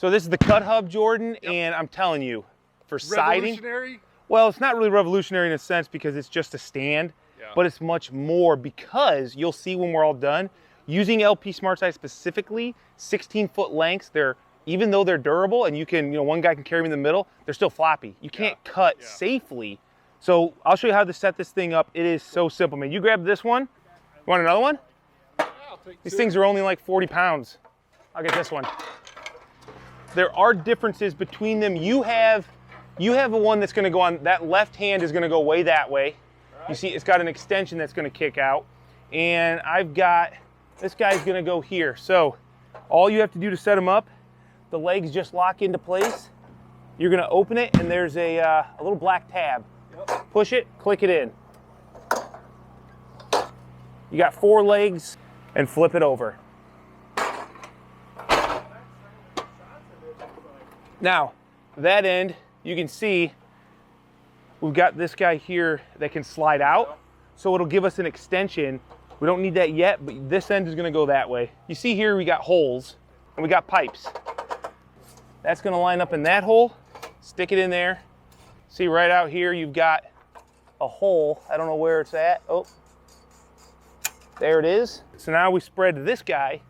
So this is the cut hub, Jordan, and I'm telling you, for siding. Revolutionary? Well, it's not really revolutionary in a sense because it's just a stand, but it's much more because you'll see when we're all done, using LP Smartside specifically, 16-foot lengths, even though they're durable and you can, one guy can carry them in the middle, they're still floppy. You can't cut safely. So I'll show you how to set this thing up. It is so simple, man. You grab this one. You want another one? Yeah, I'll take These things are only like 40 pounds. I'll get this one. There are differences between them. You have a one that's gonna go on, that left hand is gonna go way that way. Right. You see, it's got an extension that's gonna kick out. And I've got, this guy's gonna go here. So all you have to do to set them up, the legs just lock into place. You're gonna open it and there's a little black tab. Yep. Push it, click it in. You got 4 legs and flip it over. Now, that end, you can see we've got this guy here that can slide out, so it'll give us an extension. We don't need that yet, but this end is gonna go that way. You see here we got holes and we got pipes. That's gonna line up in that hole, stick it in there. See right out here, you've got a hole. I don't know where it's at. Oh, there it is. So now we spread this guy.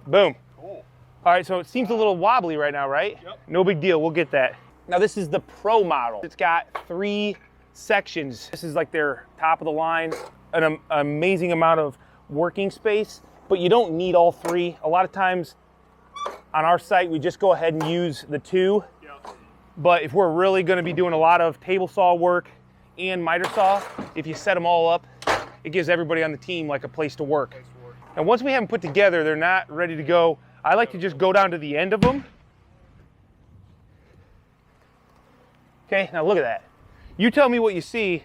Boom. Cool. All right, so it seems a little wobbly right now, right? Yep. No big deal, we'll get that. Now this is the Pro model. It's got 3 sections. This is like their top of the line, an amazing amount of working space, but you don't need all 3. A lot of times on our site, we just go ahead and use the 2. Yep. But if we're really gonna be doing a lot of table saw work and miter saw, if you set them all up, it gives everybody on the team like a place to work. And once we have them put together, they're not ready to go. I like to just go down to the end of them. Okay, now look at that. You tell me what you see,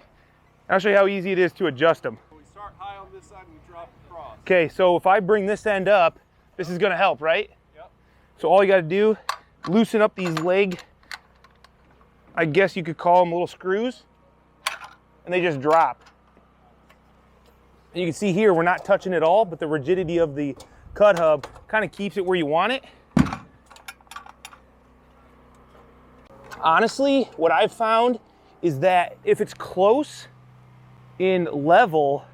and I'll show you how easy it is to adjust them. We start high on this side and we drop across. Okay, so if I bring this end up, this is gonna help, right? Yep. So all you gotta do, loosen up these leg, I guess you could call them little screws, and they just drop. And you can see here, we're not touching it all, but the rigidity of the cut hub kind of keeps it where you want it. Honestly, what I've found is that if it's close in level,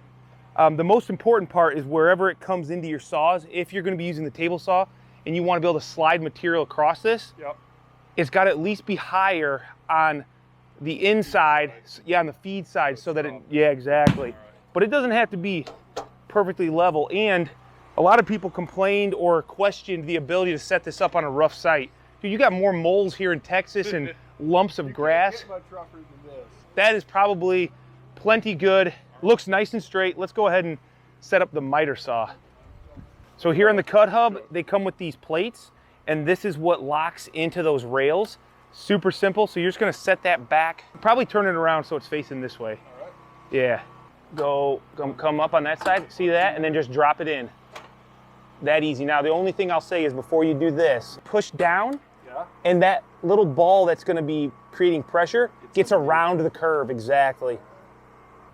the most important part is wherever it comes into your saws. If you're going to be using the table saw and you want to be able to slide material across this, it's got to at least be higher on the inside, on the feed side, so that it, exactly. But it doesn't have to be perfectly level. And a lot of people complained or questioned the ability to set this up on a rough site. Dude, you got more moles here in Texas and lumps of grass. Can't get much rougher than this. That is probably plenty good. Looks nice and straight. Let's go ahead and set up the miter saw. So here on the cut hub, they come with these plates, and this is what locks into those rails. Super simple. So you're just gonna set that back, probably turn it around so it's facing this way. All right. Yeah. Come up on that side, see that, and then just drop it in. That easy. Now the only thing I'll say is before you do this, push down, and that little ball that's going to be creating pressure gets around the curve. Exactly.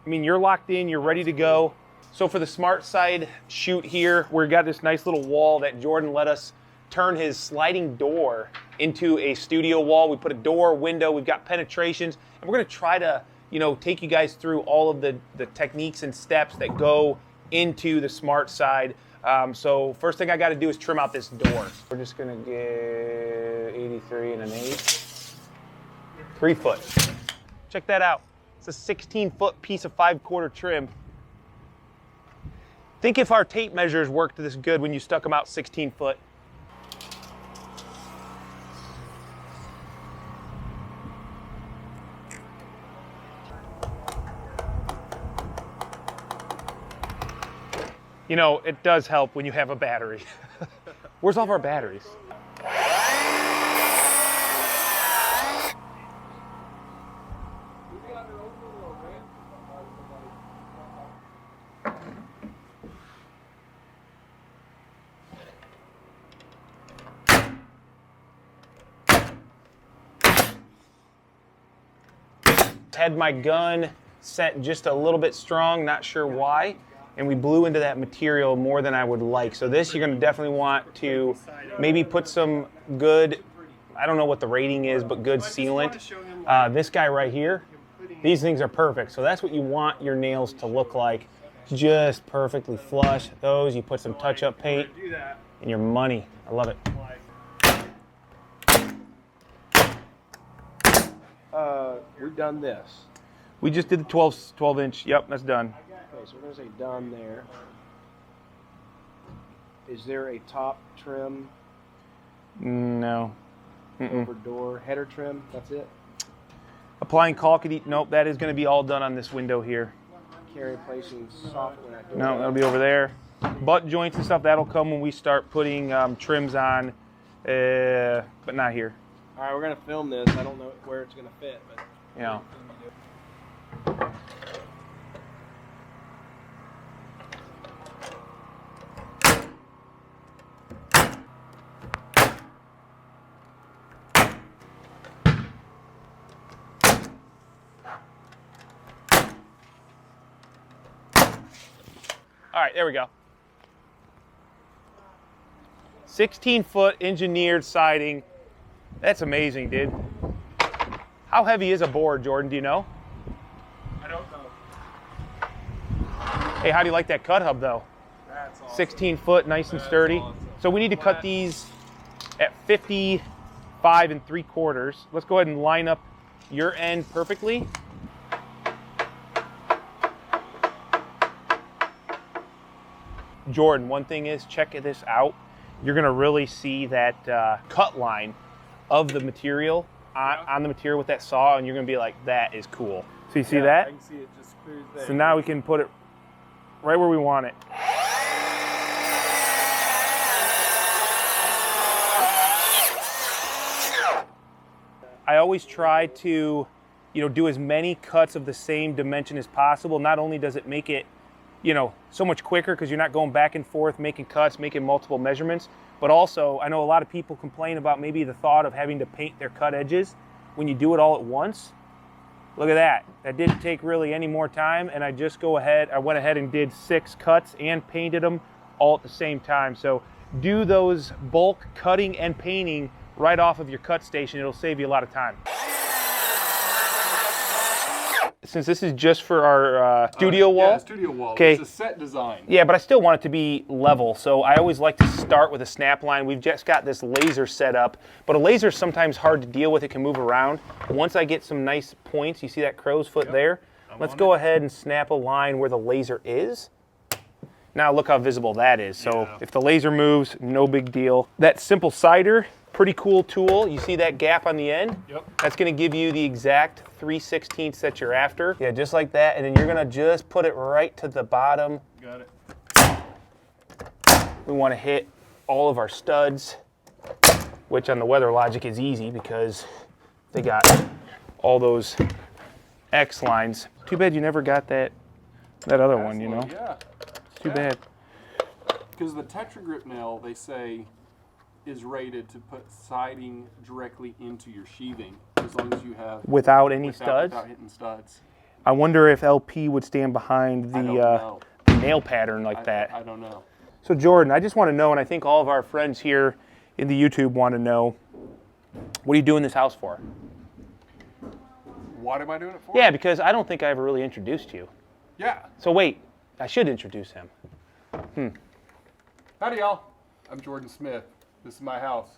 I mean, you're locked in, you're ready to go. So for the Smartside shoot here, we've got this nice little wall that Jordan let us turn his sliding door into a studio wall. We put a door, window, we've got penetrations, and we're going to try to take you guys through all of the techniques and steps that go into the Smartside. So first thing I got to do is trim out this door. We're just going to get 83 and an 8. 3 foot. Check that out. It's a 16-foot piece of 5/4 trim. Think if our tape measures worked this good when you stuck them out 16 foot. You know, it does help when you have a battery. Where's all of our batteries? Had my gun set just a little bit strong, not sure why. and we blew into that material more than I would like. So this, you're gonna definitely want to maybe put some good, I don't know what the rating is, but good sealant. This guy right here, these things are perfect. So that's what you want your nails to look like. Just perfectly flush. Those, you put some touch-up paint, and your money. I love it. We've done this. We just did the 12 inch. Yep, that's done. Okay, so we're going to say done there. Is there a top trim? No. Over door, header trim, that's it? Applying caulking, nope, that is going to be all done on this window here. Carry placing soft. No, that'll be over there. Butt joints and stuff, that'll come when we start putting trims on, but not here. All right, we're going to film this. I don't know where it's going to fit, but... Yeah. All right, there we go. 16-foot engineered siding. That's amazing, dude. How heavy is a board, Jordan? Do you know? I don't know. Hey, how do you like that cut hub, though? That's awesome. 16 foot, nice and sturdy. Awesome. So we need to cut these at 55 3/4. Let's go ahead and line up your end perfectly. Jordan, one thing is, check this out. You're gonna really see that cut line of the material on the material with that saw, and you're gonna be like, that is cool. So you see that? I can see it just clears there. So now we can put it right where we want it. I always try to, do as many cuts of the same dimension as possible. Not only does it make it, so much quicker because you're not going back and forth, making cuts, making multiple measurements, but also I know a lot of people complain about maybe the thought of having to paint their cut edges when you do it all at once. Look at that. That didn't take really any more time, and I went ahead and did 6 cuts and painted them all at the same time. So do those bulk cutting and painting right off of your cut station. It'll save you a lot of time. Since this is just for our studio wall. Yeah, studio wall. Okay. It's a set design. Yeah, but I still want it to be level. So I always like to start with a snap line. We've just got this laser set up, but a laser is sometimes hard to deal with. It can move around. Once I get some nice points, you see that crow's foot there? Let's go ahead and snap a line where the laser is. Now look how visible that is. So if the laser moves, no big deal. That simple cider, pretty cool tool. You see that gap on the end? Yep. That's gonna give you the exact 3/16 that you're after. Yeah, just like that. And then you're gonna just put it right to the bottom. Got it. We wanna hit all of our studs, which on the Weather Logic is easy because they got all those X lines. Too bad you never got that other one, Yeah. Too bad. Because the Tetra Grip nail, they say, is rated to put siding directly into your sheathing as long as you have Without any studs? Without hitting studs. I wonder if LP would stand behind I don't the know. nail pattern like that. I don't know. So Jordan, I just want to know, and I think all of our friends here in the YouTube want to know, what are you doing this house for? What am I doing it for? Yeah, because I don't think I ever really introduced you. Yeah. So wait, I should introduce him. Howdy, y'all. I'm Jordan Smith. This is my house.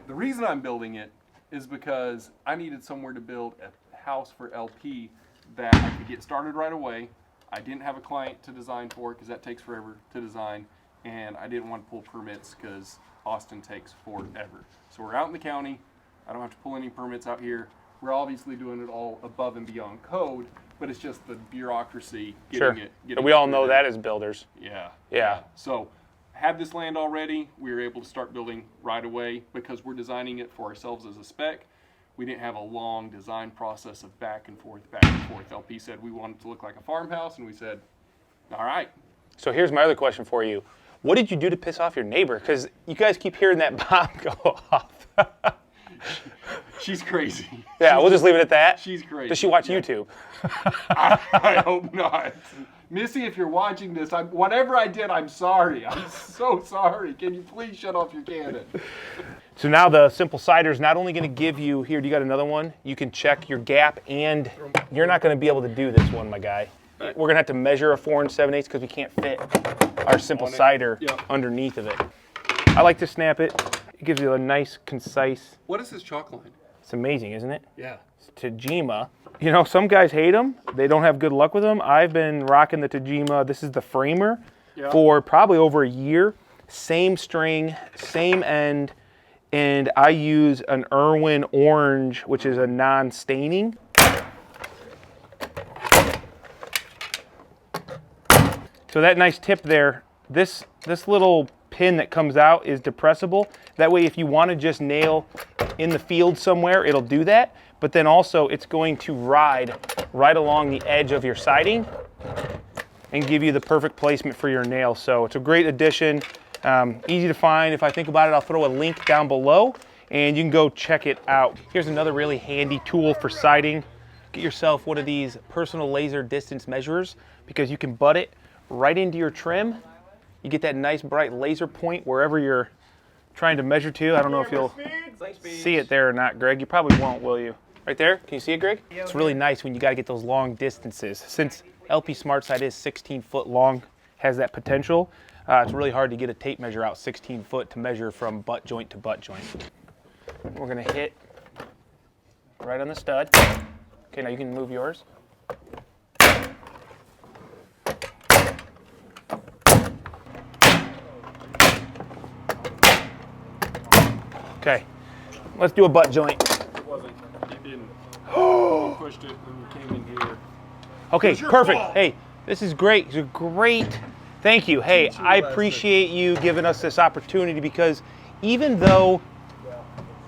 The reason I'm building it is because I needed somewhere to build a house for LP that I could get started right away. I didn't have a client to design for because that takes forever to design, and I didn't want to pull permits because Austin takes forever. So we're out in the county. I don't have to pull any permits out here. We're obviously doing it all above and beyond code, but it's just the bureaucracy getting it. We all know that as builders. Yeah. So had this land already, we were able to start building right away because we're designing it for ourselves as a spec. We didn't have a long design process of back and forth. LP said we wanted it to look like a farmhouse, and we said, all right. So here's my other question for you. What did you do to piss off your neighbor? Because you guys keep hearing that bomb go off. She's crazy. Yeah, we'll just leave it at that. She's crazy. Does she watch YouTube? I hope not. Missy, if you're watching this, whatever I did, I'm sorry. I'm so sorry. Can you please shut off your cannon? So now the simple cider is not only going to give you, here, do you got another one? You can check your gap, and you're not going to be able to do this one, my guy. We're going to have to measure a 4 7/8 because we can't fit our simple cider underneath of it. I like to snap it. It gives you a nice, concise. What is this chalk line? It's amazing, isn't it? Yeah. It's Tajima. You know, some guys hate them. They don't have good luck with them. I've been rocking the Tajima. This is the framer for probably over a year. Same string, same end. And I use an Irwin orange, which is a non-staining. So that nice tip there, this little pin that comes out is depressible. That way if you want to just nail in the field somewhere, it'll do that. But then also it's going to ride right along the edge of your siding and give you the perfect placement for your nail. So it's a great addition. Easy to find. If I think about it, I'll throw a link down below and you can go check it out. Here's another really handy tool for siding. Get yourself one of these personal laser distance measurers because you can butt it right into your trim. You get that nice bright laser point wherever you're trying to measure to. I don't know if you'll see it there or not, Greg. You probably won't, will you? Right there? Can you see it, Greg? It's really nice when you got to get those long distances. Since LP Smartside is 16 foot long, has that potential, it's really hard to get a tape measure out 16 foot to measure from butt joint to butt joint. We're going to hit right on the stud. Okay, now you can move yours. Okay, let's do a butt joint. It wasn't. It didn't. You pushed it when you came in here. Okay, perfect. Hey, this is great. It's a great. Thank you. Hey, I appreciate you giving us this opportunity because even though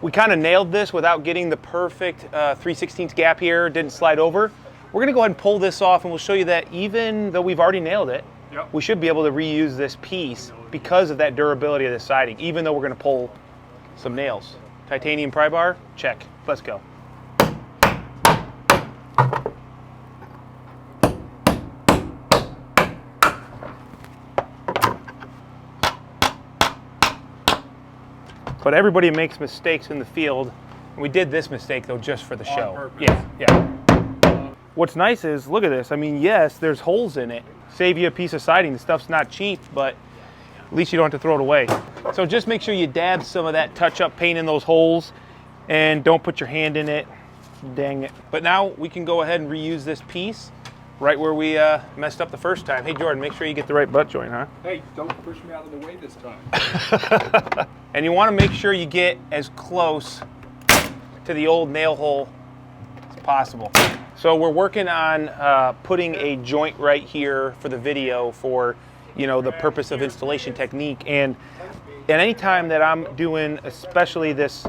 we kind of nailed this without getting the perfect 3/16 gap here, didn't slide over, we're going to go ahead and pull this off and we'll show you that even though we've already nailed it, we should be able to reuse this piece because of that durability of the siding, even though we're going to pull some nails. Titanium pry bar, check. Let's go. But everybody makes mistakes in the field. And we did this mistake though just for the show. Purpose. Yeah. What's nice is, look at this. I mean, yes, there's holes in it. Save you a piece of siding. The stuff's not cheap, but at least you don't have to throw it away. So just make sure you dab some of that touch-up paint in those holes and don't put your hand in it. Dang it. But now we can go ahead and reuse this piece right where we messed up the first time. Hey, Jordan, make sure you get the right butt joint, huh? Hey, don't push me out of the way this time. And you want to make sure you get as close to the old nail hole as possible. So we're working on putting a joint right here for the video for, you know, the purpose of installation technique. And at any time that I'm doing, especially this,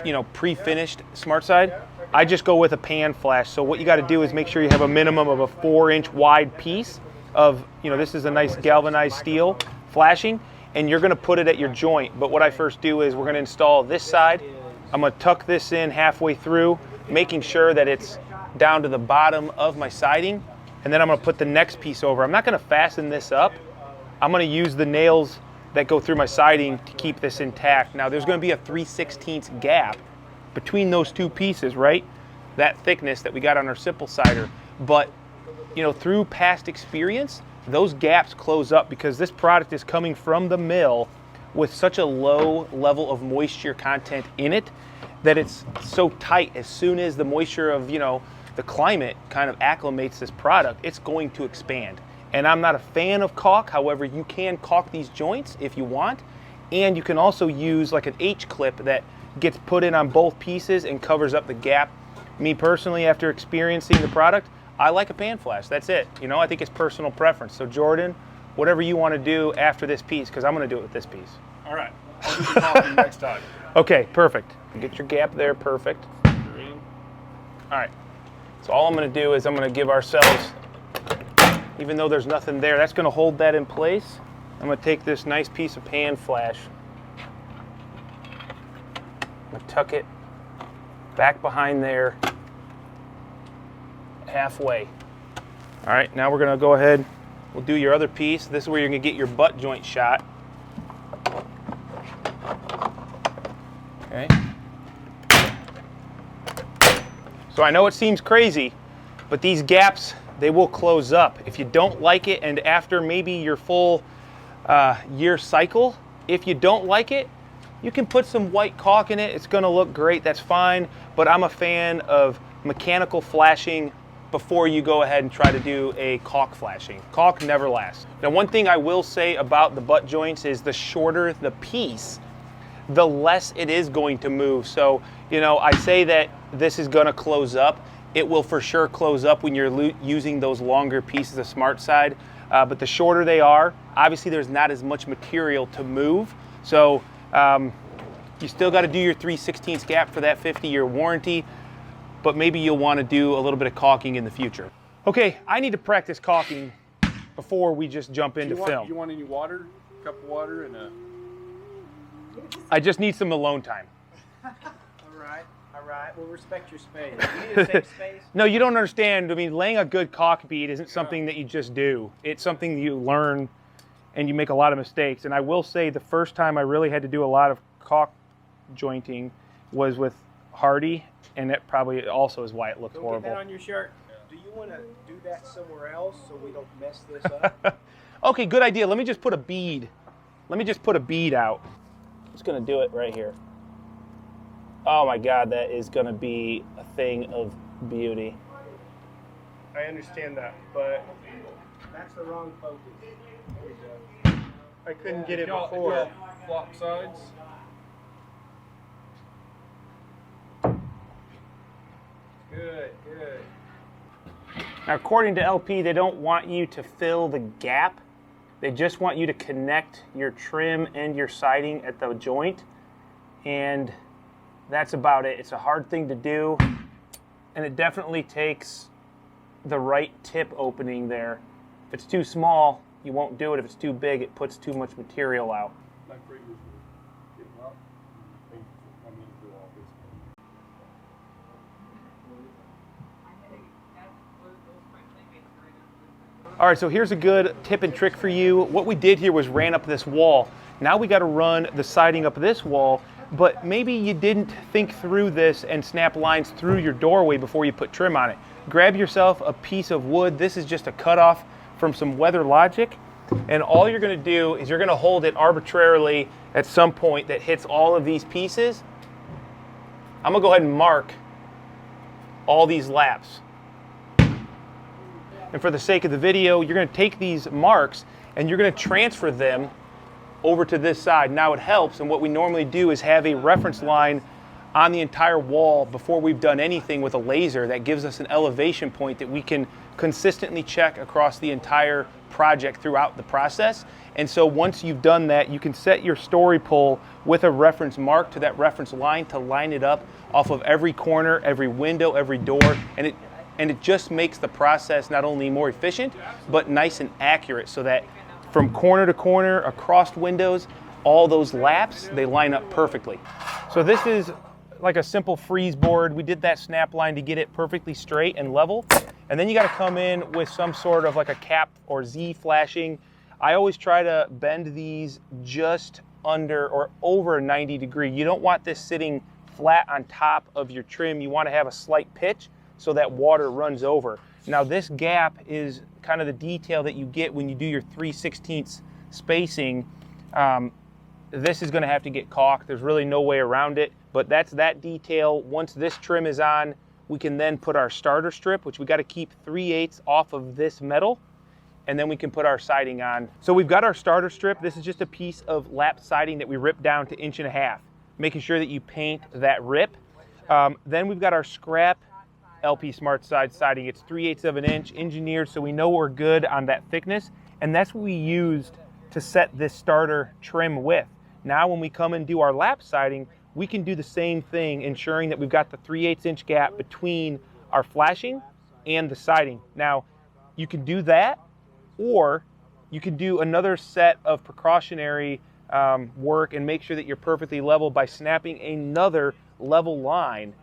you know, pre-finished Smartside, I just go with a pan flash. So what you got to do is make sure you have a minimum of a 4-inch wide piece of, you know, this is a nice galvanized steel flashing, and you're going to put it at your joint. But what I first do is we're going to install this side. I'm going to tuck this in halfway through, making sure that it's down to the bottom of my siding. And then I'm going to put the next piece over. I'm not going to fasten this up. I'm going to use the nails that go through my siding to keep this intact. Now there's going to be a 3/16 gap between those two pieces, right? That thickness that we got on our simple cider. But, you know, through past experience, those gaps close up because this product is coming from the mill with such a low level of moisture content in it that it's so tight. As soon as the moisture of, you know, the climate kind of acclimates this product, it's going to expand. And I'm not a fan of caulk. However, you can caulk these joints if you want. And you can also use like an H-clip that gets put in on both pieces and covers up the gap. Me personally, after experiencing the product, I like a pan flash. That's it. You know, I think it's personal preference. So Jordan, whatever you want to do after this piece, because I'm going to do it with this piece. All right. I'll do the caulking next time. Okay, perfect. Get your gap there, perfect. All right. So all I'm going to do is I'm going to give ourselves, even though there's nothing there, that's going to hold that in place. I'm going to take this nice piece of pan flash. I'm going to tuck it back behind there halfway. All right, now we're gonna go ahead, we'll do your other piece. This is where you're gonna get your butt joint shot. Okay. So I know it seems crazy, but these gaps, they will close up. If you don't like it, and after maybe your full year cycle, if you don't like it, you can put some white caulk in it. It's gonna look great, that's fine. But I'm a fan of mechanical flashing before you go ahead and try to do a caulk flashing. Caulk never lasts. Now, one thing I will say about the butt joints is the shorter the piece, the less it is going to move. So, you know, I say that this is gonna close up. It will for sure close up when you're using those longer pieces of Smartside. But the shorter they are, obviously there's not as much material to move. So you still gotta do your 3/16 gap for that 50-year warranty, but maybe you'll wanna do a little bit of caulking in the future. Okay, I need to practice caulking before we just jump into film. You want any water? A cup of water and a... I just need some alone time. All right. We'll respect your space. You need a safe space. No, you don't understand. I mean, laying a good caulk bead isn't something that you just do. It's something that you learn, and you make a lot of mistakes. And I will say the first time I really had to do a lot of caulk jointing was with Hardy, and that probably also is why it looks horrible. Get that on your shirt. Do you want to do that somewhere else so we don't mess this up? Okay, good idea. Let me just put a bead. Let me just put a bead out. I'm just gonna do it right here. Oh my God, that is gonna be a thing of beauty. I understand that, but that's the wrong focus. There we go. I couldn't get it before. Flop sides. Good. Now, according to LP, they don't want you to fill the gap. They just want you to connect your trim and your siding at the joint, and that's about it. It's a hard thing to do, and it definitely takes the right tip opening there. If it's too small, you won't do it. If it's too big, it puts too much material out. My fingers were getting up. I mean, do all this. All right, so here's a good tip and trick for you. What we did here was ran up this wall. Now we got to run the siding up this wall, but maybe you didn't think through this and snap lines through your doorway before you put trim on it. Grab yourself a piece of wood. This is just a cutoff from some Weather Logic, and all you're going to do is you're going to hold it arbitrarily at some point that hits all of these pieces. I'm going to go ahead and mark all these laps. And for the sake of the video, you're going to take these marks and you're going to transfer them over to this side. Now it helps, and what we normally do is have a reference line on the entire wall before we've done anything with a laser that gives us an elevation point that we can consistently check across the entire project throughout the process. And so once you've done that, you can set your story pole with a reference mark to that reference line to line it up off of every corner, every window, every door, and it just makes the process not only more efficient, but nice and accurate, so that from corner to corner, across windows, all those laps, they line up perfectly. So this is like a simple freeze board. We did that snap line to get it perfectly straight and level. And then you gotta come in with some sort of like a cap or Z flashing. I always try to bend these just under or over a 90 degree. You don't want this sitting flat on top of your trim. You wanna have a slight pitch so that water runs over. Now this gap is kind of the detail that you get when you do your 3/16 spacing. This is gonna have to get caulked. There's really no way around it, but that's that detail. Once this trim is on, we can then put our starter strip, which we gotta keep 3/8 off of this metal, and then we can put our siding on. So we've got our starter strip. This is just a piece of lap siding that we ripped down to 1.5 inches, making sure that you paint that rip. Then we've got our scrap LP Smartside siding. It's 3/8 of an inch, engineered so we know we're good on that thickness, and that's what we used to set this starter trim with. Now when we come and do our lap siding, we can do the same thing, ensuring that we've got the 3/8 inch gap between our flashing and the siding. Now you can do that, or you can do another set of precautionary work and make sure that you're perfectly level by snapping another level line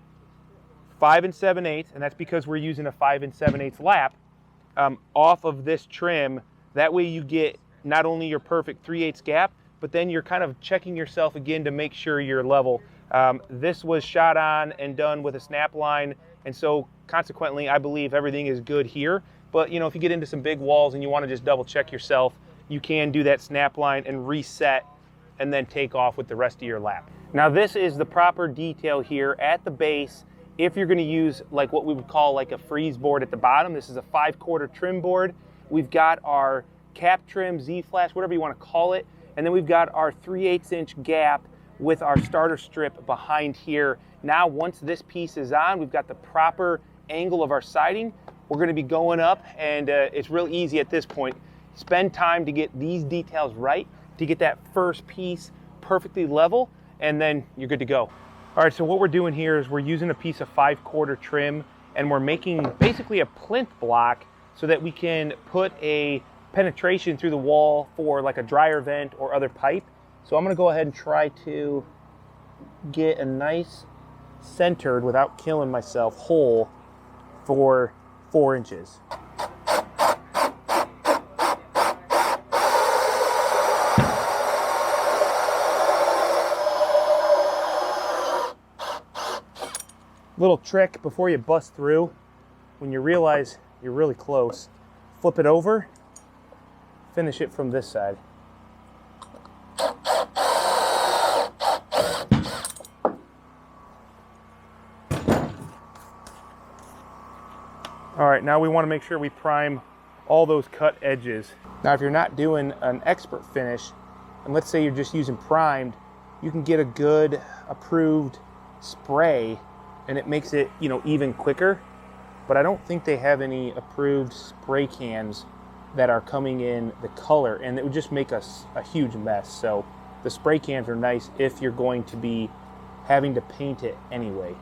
5 7/8, and that's because we're using a 5 7/8 lap off of this trim. That way you get not only your perfect 3/8 gap, but then you're kind of checking yourself again to make sure you're level. This was shot on and done with a snap line, and so consequently I believe everything is good here. But you know, if you get into some big walls and you want to just double check yourself, you can do that snap line and reset and then take off with the rest of your lap. Now this is the proper detail here at the base. If you're going to use like what we would call like a freeze board at the bottom, this is a 5/4 trim board. We've got our cap trim, Z-flash, whatever you want to call it. And then we've got our 3/8 inch gap with our starter strip behind here. Now, once this piece is on, we've got the proper angle of our siding. We're going to be going up, and it's real easy at this point. Spend time to get these details right, to get that first piece perfectly level, and then you're good to go. All right, so what we're doing here is we're using a piece of 5/4 trim, and we're making basically a plinth block so that we can put a penetration through the wall for like a dryer vent or other pipe. So I'm going to go ahead and try to get a nice centered, without killing myself, hole for 4 inches. Little trick before you bust through, when you realize you're really close, flip it over, finish it from this side. All right, now we want to make sure we prime all those cut edges. Now, if you're not doing an expert finish, and let's say you're just using primed, you can get a good approved spray and it makes it, you know, even quicker. But I don't think they have any approved spray cans that are coming in the color, and it would just make us a huge mess. So the spray cans are nice if you're going to be having to paint it anyway.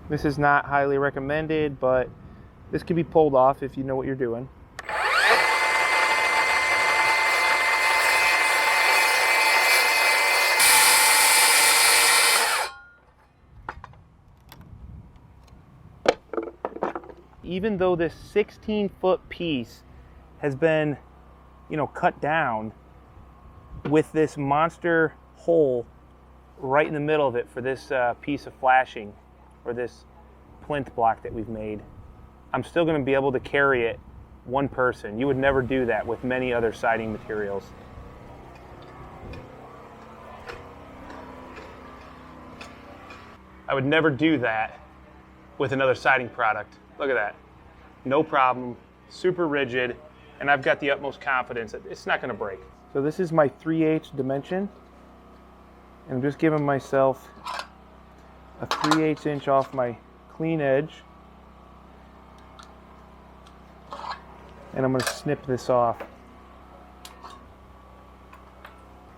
This is not highly recommended, but this can be pulled off if you know what you're doing. Even though this 16-foot piece has been, you know, cut down, with this monster hole right in the middle of it for this piece of flashing, or this plinth block that we've made, I'm still going to be able to carry it one person. You would never do that with many other siding materials. I would never do that with another siding product. Look at that. No problem, super rigid, and I've got the utmost confidence that it's not going to break. So this is my 3/8 dimension, and I'm just giving myself a 3/8 inch off my clean edge, and I'm going to snip this off.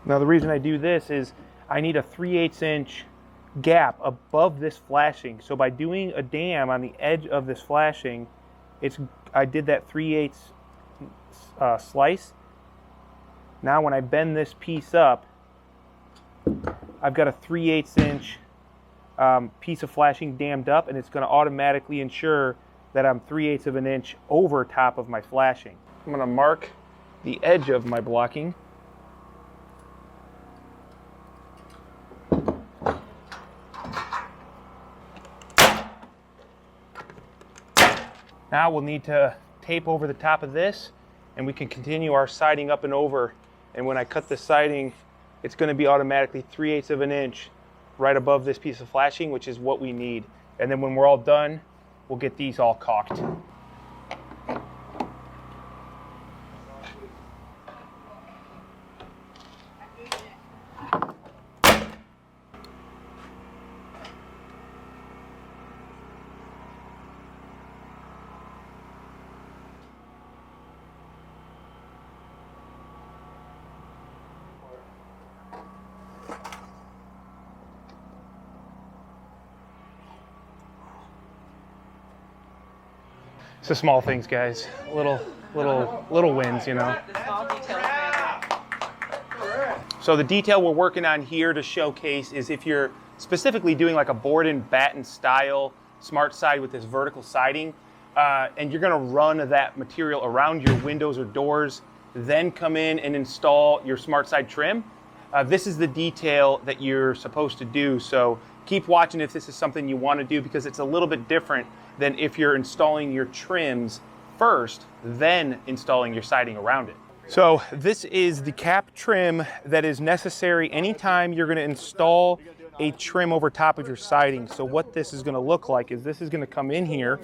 Now the reason I do this is I need a 3/8 inch gap above this flashing. So by doing a dam on the edge of this flashing, I did that 3/8 slice. Now when I bend this piece up, I've got a 3/8 inch piece of flashing dammed up, and it's going to automatically ensure that I'm 3/8 of an inch over top of my flashing. I'm going to mark the edge of my blocking. Now we'll need to tape over the top of this, and we can continue our siding up and over. And when I cut the siding, it's going to be automatically 3/8 of an inch right above this piece of flashing, which is what we need. And then when we're all done, we'll get these all caulked. It's the small things, guys. Little wins, you know. So the detail we're working on here to showcase is if you're specifically doing like a board and batten style Smartside with this vertical siding, and you're gonna run that material around your windows or doors, then come in and install your Smartside trim, this is the detail that you're supposed to do. So keep watching if this is something you want to do, because it's a little bit different than if you're installing your trims first, then installing your siding around it. So this is the cap trim that is necessary anytime you're going to install a trim over top of your siding. So what this is going to look like is this is going to come in here,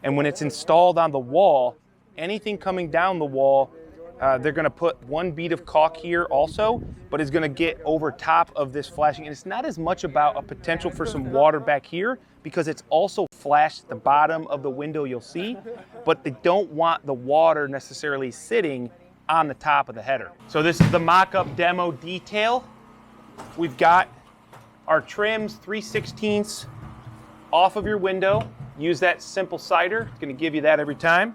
and when it's installed on the wall, anything coming down the wall, they're going to put one bead of caulk here also, but it's going to get over top of this flashing. And it's not as much about a potential for some water back here, because it's also flashed at the bottom of the window, you'll see, but they don't want the water necessarily sitting on the top of the header. So this is the mock-up demo detail. We've got our trims 3/16 off of your window. Use that simple cider. It's going to give you that every time.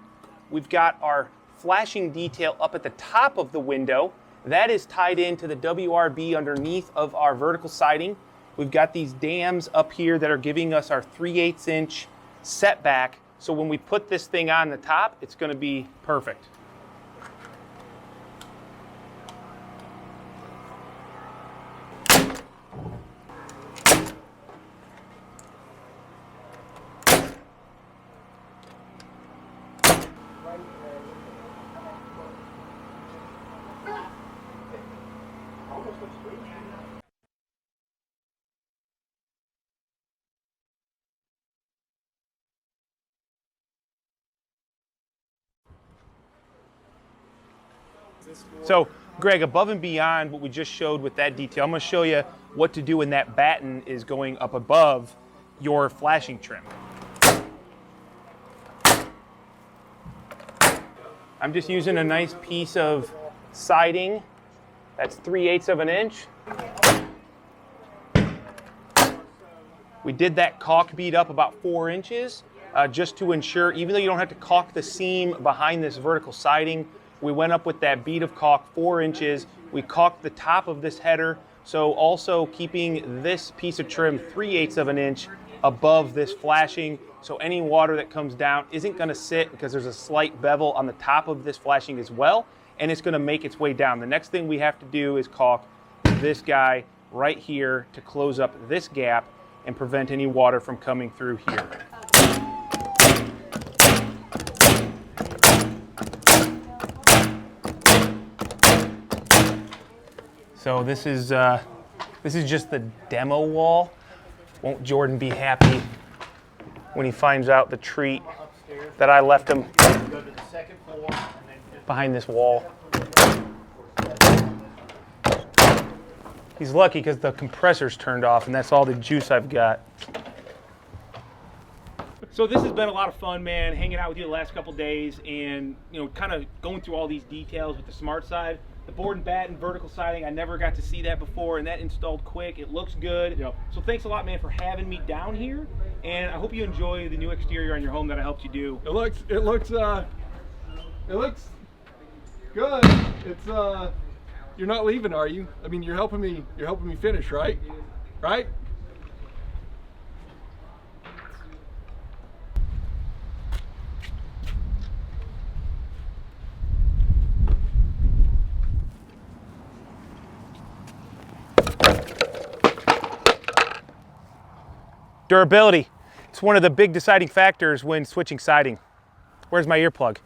We've got our flashing detail up at the top of the window. That is tied into the WRB underneath of our vertical siding. We've got these dams up here that are giving us our 3/8 inch setback. So when we put this thing on the top, it's going to be perfect. So, Greg, above and beyond what we just showed with that detail, I'm going to show you what to do when that batten is going up above your flashing trim. I'm just using a nice piece of siding. That's 3/8 of an inch. We did that caulk bead up about 4 inches just to ensure, even though you don't have to caulk the seam behind this vertical siding, we went up with that bead of caulk 4 inches. We caulked the top of this header, so also keeping this piece of trim 3/8 of an inch above this flashing, so any water that comes down isn't going to sit, because there's a slight bevel on the top of this flashing as well, and it's going to make its way down. The next thing we have to do is caulk this guy right here to close up this gap and prevent any water from coming through here. So this is just the demo wall. Won't Jordan be happy when he finds out the treat that I left him behind this wall? He's lucky because the compressor's turned off, and that's all the juice I've got. So this has been a lot of fun, man, hanging out with you the last couple days, and kind of going through all these details with the Smartside. The board and batten vertical siding, I never got to see that before, and that installed quick. It looks good. Yep. So thanks a lot, man, for having me down here, and I hope you enjoy the new exterior on your home that I helped you do. It looks good. It's you're not leaving, are you? I mean, you're helping me finish, right? Right? Durability. It's one of the big deciding factors when switching siding. Where's my earplug?